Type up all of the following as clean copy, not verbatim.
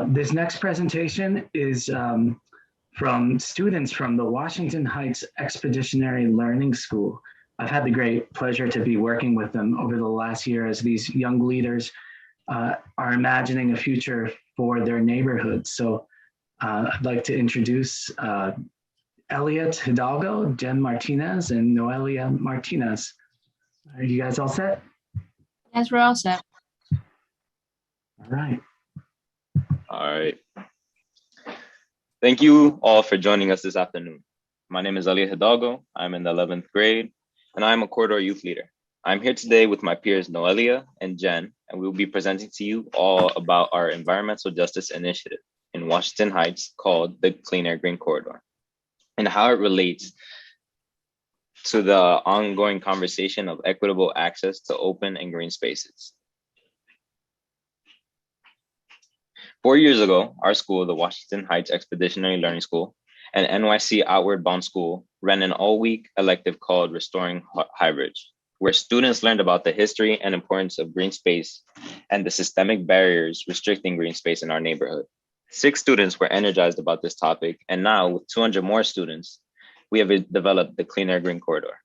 This next presentation is from students from the Washington Heights Expeditionary Learning School. I've had the great pleasure to be working with them over the last year as these young leaders are imagining a future for their neighborhoods. So I'd like to introduce Elliot Hidalgo, Jen Martinez, and Noelia Martinez. Are you guys all set? Yes, we're all set. All right. All right. Thank you all for joining us this afternoon. My name is Elliot Hidalgo. I'm in the 11th grade, and I'm a corridor youth leader. I'm here today with my peers Noelia and Jen, and we will be presenting to you all about our environmental justice initiative in Washington Heights called the Clean Air Green Corridor, and how it relates to the ongoing conversation of equitable access to open and green spaces. 4 years ago, our school, the Washington Heights Expeditionary Learning School, and NYC Outward Bound School ran an all-week elective called Restoring Highbridge, where students learned about the history and importance of green space and the systemic barriers restricting green space in our neighborhood. 6 students were energized about this topic, and now with 200 more students, we have developed the Clean Air Green Corridor.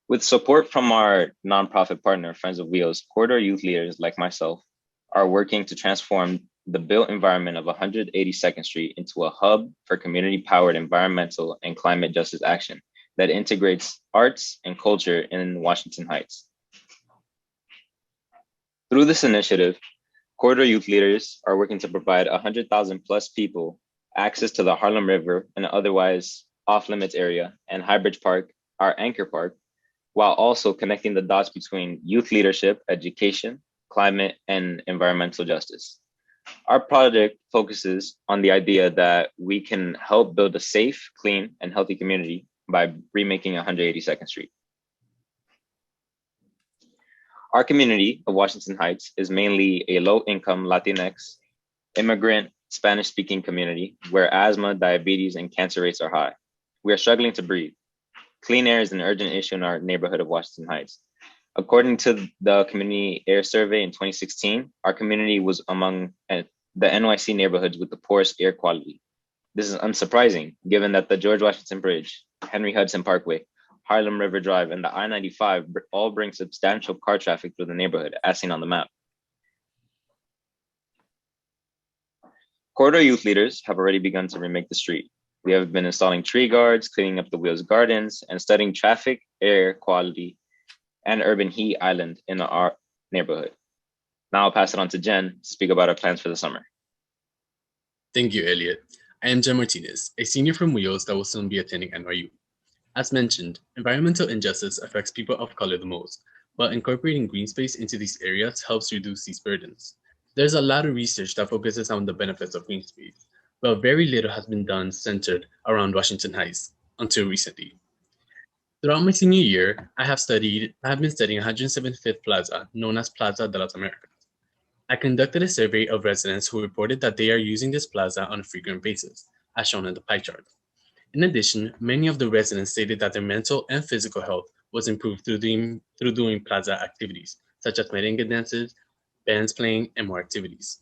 With support from our nonprofit partner, Friends of Wheels, corridor youth leaders like myself are working to transform the built environment of 182nd Street into a hub for community-powered environmental and climate justice action that integrates arts and culture in Washington Heights. Through this initiative, corridor youth leaders are working to provide 100,000 plus people access to the Harlem River and otherwise off-limits area and Highbridge Park, our anchor park, while also connecting the dots between youth leadership, education, climate, and environmental justice. Our project focuses on the idea that we can help build a safe, clean, and healthy community by remaking 182nd Street. Our community of Washington Heights is mainly a low-income Latinx, immigrant, Spanish-speaking community where asthma, diabetes, and cancer rates are high. We are struggling to breathe. Clean air is an urgent issue in our neighborhood of Washington Heights. According to the Community Air Survey in 2016, our community was among the NYC neighborhoods with the poorest air quality. This is unsurprising, given that the George Washington Bridge, Henry Hudson Parkway, Harlem River Drive, and the I-95 all bring substantial car traffic through the neighborhood, as seen on the map. Corridor youth leaders have already begun to remake the street. We have been installing tree guards, cleaning up the Wheels Gardens, and studying traffic, air quality, and urban heat island in our neighborhood. Now I'll pass it on to Jen to speak about our plans for the summer. Thank you, Elliot. I am Jen Martinez, a senior from Wheels that will soon be attending NYU. As mentioned, environmental injustice affects people of color the most, but incorporating green space into these areas helps reduce these burdens. There's a lot of research that focuses on the benefits of green space, but very little has been done centered around Washington Heights until recently. Throughout my senior year, I have been studying 175th Plaza, known as Plaza de las Americas. I conducted a survey of residents who reported that they are using this plaza on a frequent basis, as shown in the pie chart. In addition, many of the residents stated that their mental and physical health was improved through doing plaza activities, such as merengue dances, bands playing, and more activities.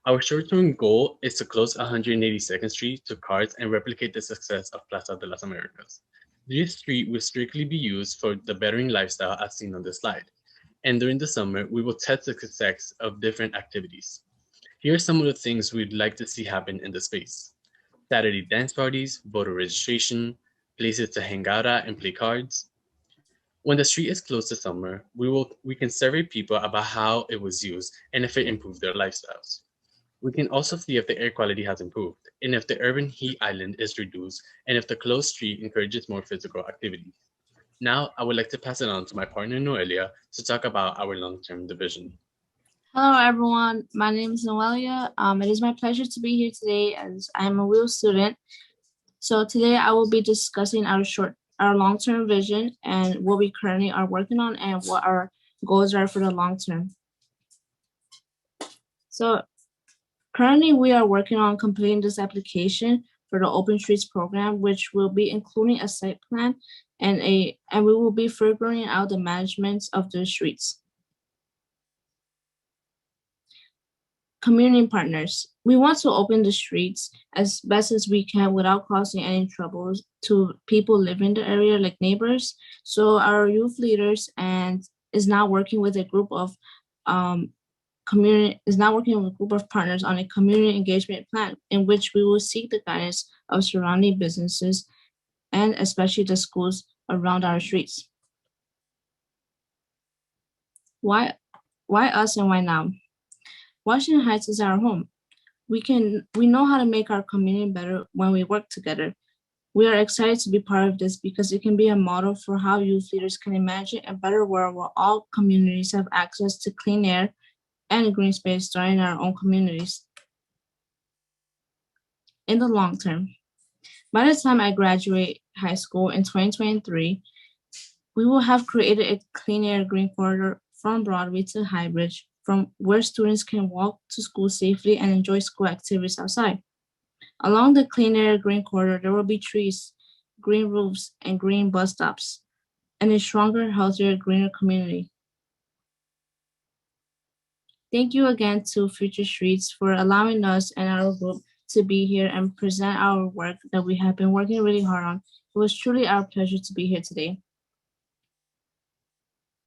Our short-term goal is to close 182nd Street to cars and replicate the success of Plaza de las Americas. This street will strictly be used for the bettering lifestyle as seen on this slide. And during the summer, we will test the success of different activities. Here are some of the things we'd like to see happen in the space. Saturday dance parties, voter registration, places to hang out at and play cards. When the street is closed this summer, we can survey people about how it was used and if it improved their lifestyles. We can also see if the air quality has improved, and if the urban heat island is reduced, and if the closed street encourages more physical activities. Now, I would like to pass it on to my partner Noelia to talk about our long-term division. Hello, everyone. My name is Noelia. It is my pleasure to be here today as I am a Wheels student. So today I will be discussing our long-term vision and what we currently are working on and what our goals are for the long term. So currently, we are working on completing this application for the Open Streets program, which will be including a site plan and we will be figuring out the management of the streets. Community partners. We want to open the streets as best as we can without causing any troubles to people living in the area, like neighbors. So our youth leaders and is now working with a group of partners on a community engagement plan in which we will seek the guidance of surrounding businesses and especially the schools around our streets. Why us and why now? Washington Heights is our home. We know how to make our community better when we work together. We are excited to be part of this because it can be a model for how youth leaders can imagine a better world where all communities have access to clean air and green space starting in our own communities. In the long term, by the time I graduate high school in 2023, we will have created a clean air green corridor from Broadway to Highbridge, from where students can walk to school safely and enjoy school activities outside. Along the clean air green corridor, there will be trees, green roofs, and green bus stops, and a stronger, healthier, greener community. Thank you again to Future Streets for allowing us and our group to be here and present our work that we have been working really hard on. It was truly our pleasure to be here today.